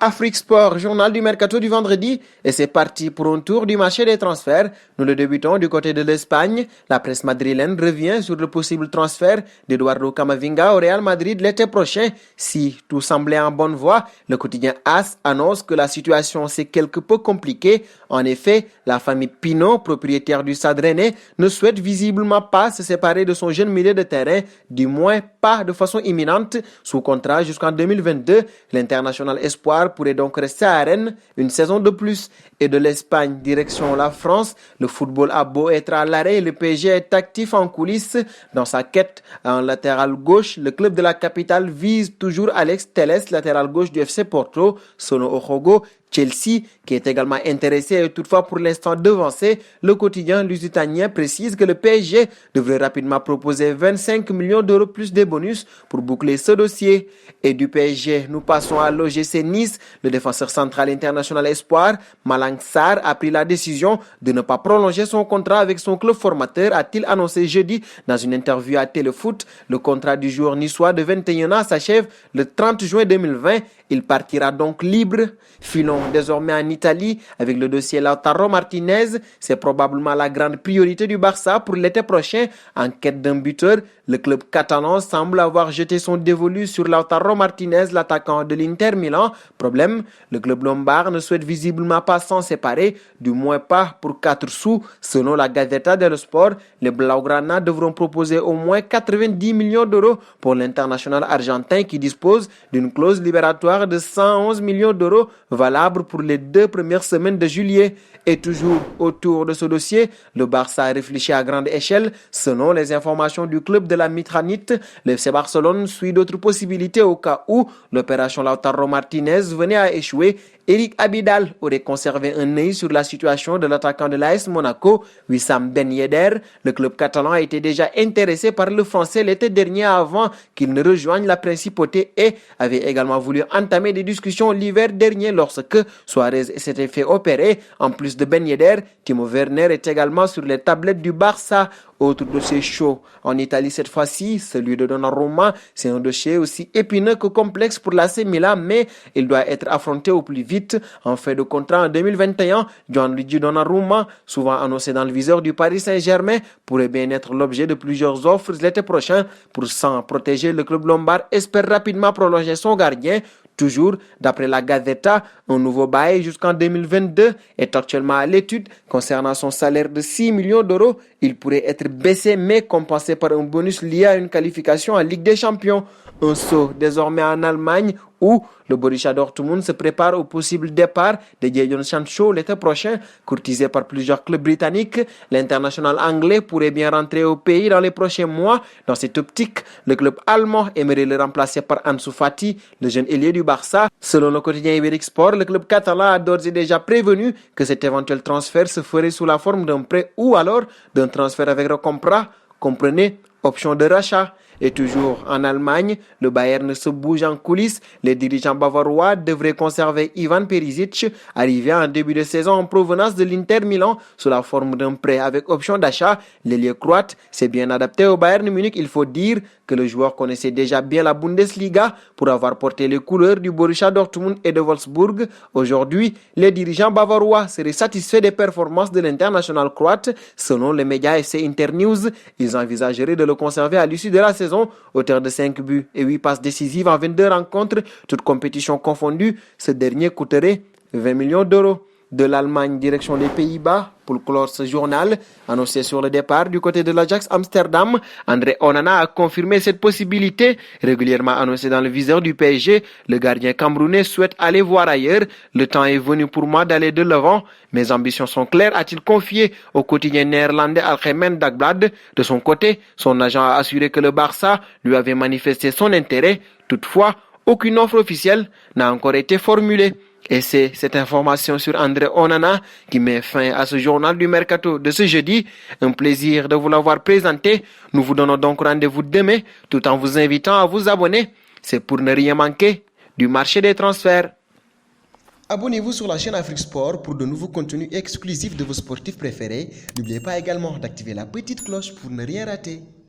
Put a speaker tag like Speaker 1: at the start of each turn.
Speaker 1: Afrique Sport, journal du mercato du vendredi, et c'est parti pour un tour du marché des transferts. Nous le débutons du côté de l'Espagne. La presse madrilène revient sur le possible transfert d'Eduardo Camavinga au Real Madrid l'été prochain. Si tout semblait en bonne voie, le quotidien AS annonce que la situation s'est quelque peu compliquée. En effet, la famille Pino, propriétaire du Stade Rennais, ne souhaite visiblement pas se séparer de son jeune milieu de terrain, du moins pas de façon imminente. Sous contrat jusqu'en 2022, l'international espoir pourrait donc rester à Rennes une saison de plus. Et de l'Espagne, direction la France, le football a beau être à l'arrêt, le PSG est actif en coulisses. Dans sa quête en latéral gauche, le club de la capitale vise toujours Alex Telles, latéral gauche du FC Porto. Selon Ojogo, Chelsea, qui est également intéressé, est toutefois pour l'instant devancé. Le quotidien lusitanien précise que le PSG devrait rapidement proposer 25 millions d'euros plus des bonus pour boucler ce dossier. Et du PSG, nous passons à l'OGC Nice. Le défenseur central international espoir, Malang Sarr, a pris la décision de ne pas prolonger son contrat avec son club formateur, a-t-il annoncé jeudi dans une interview à Téléfoot. Le contrat du joueur niçois de 21 ans s'achève le 30 juin 2020. Il partira donc libre. Filons désormais en Italie avec le dossier Lautaro Martinez. C'est probablement la grande priorité du Barça pour l'été prochain. En quête d'un buteur, le club catalan semble avoir jeté son dévolu sur Lautaro Martinez, l'attaquant de l'Inter Milan. Problème, le club lombard ne souhaite visiblement pas s'en séparer, du moins pas pour 4 sous. Selon la Gazzetta dello Sport, les Blaugrana devront proposer au moins 90 millions d'euros pour l'international argentin qui dispose d'une clause libératoire de 111 millions d'euros valable pour les 2 premières semaines de juillet. Et toujours autour de ce dossier, le Barça a réfléchi à grande échelle. Selon les informations du club de la Mitranite, le FC Barcelone suit d'autres possibilités au cas où l'opération Lautaro Martinez venait à échouer. Eric Abidal aurait conservé un œil sur la situation de l'attaquant de l'AS Monaco, Wissam Ben Yedder. Le club catalan a été déjà intéressé par le français l'été dernier avant qu'il ne rejoigne la principauté et avait également voulu entamer des discussions l'hiver dernier lorsque Suarez s'était fait opérer. En plus de Ben Yedder, Timo Werner est également sur les tablettes du Barça. Autre dossier chaud en Italie cette fois-ci, celui de Donnarumma. C'est un dossier aussi épineux que complexe pour l'AC Milan, mais il doit être affronté au plus vite. En fin de contrat en 2021, Gianluigi Donnarumma, souvent annoncé dans le viseur du Paris Saint-Germain, pourrait bien être l'objet de plusieurs offres l'été prochain. Pour s'en protéger, le club lombard espère rapidement prolonger son gardien. Toujours, d'après la Gazzetta, un nouveau bail jusqu'en 2022 est actuellement à l'étude. Concernant son salaire de 6 millions d'euros, il pourrait être baissé mais compensé par un bonus lié à une qualification en Ligue des Champions. Un saut désormais en Allemagne où le Borussia Dortmund se prépare au possible départ de Jadon Sancho l'été prochain. Courtisé par plusieurs clubs britanniques, l'international anglais pourrait bien rentrer au pays dans les prochains mois. Dans cette optique, le club allemand aimerait le remplacer par Ansu Fati, le jeune ailier du Barça. Selon le quotidien Iberic Sport, le club catalan a d'ores et déjà prévenu que cet éventuel transfert se ferait sous la forme d'un prêt ou alors d'un transfert avec recompra, comprenez, option de rachat. Et toujours en Allemagne, le Bayern se bouge en coulisses. Les dirigeants bavarois devraient conserver Ivan Perisic, arrivé en début de saison en provenance de l'Inter Milan sous la forme d'un prêt avec option d'achat. L'ailier croate s'est bien adapté au Bayern Munich. Il faut dire que le joueur connaissait déjà bien la Bundesliga pour avoir porté les couleurs du Borussia Dortmund et de Wolfsburg. Aujourd'hui, les dirigeants bavarois seraient satisfaits des performances de l'international croate. Selon les médias FC Internews, ils envisageraient de le conserver à l'issue de la saison. Auteur de 5 buts et 8 passes décisives en 22 rencontres, toutes compétitions confondues, ce dernier coûterait 20 millions d'euros. De l'Allemagne, direction les Pays-Bas, pour clore ce journal, annoncé sur le départ du côté de l'Ajax Amsterdam. André Onana a confirmé cette possibilité, régulièrement annoncée dans le viseur du PSG. Le gardien camerounais souhaite aller voir ailleurs. Le temps est venu pour moi d'aller de l'avant. Mes ambitions sont claires, a-t-il confié au quotidien néerlandais Algemeen Dagblad. De son côté, son agent a assuré que le Barça lui avait manifesté son intérêt. Toutefois, aucune offre officielle n'a encore été formulée. Et c'est cette information sur André Onana qui met fin à ce journal du mercato de ce jeudi. Un plaisir de vous l'avoir présenté. Nous vous donnons donc rendez-vous demain tout en vous invitant à vous abonner. C'est pour ne rien manquer du marché des transferts. Abonnez-vous sur la chaîne Afrique Sport pour de nouveaux contenus exclusifs de vos sportifs préférés. N'oubliez pas également d'activer la petite cloche pour ne rien rater.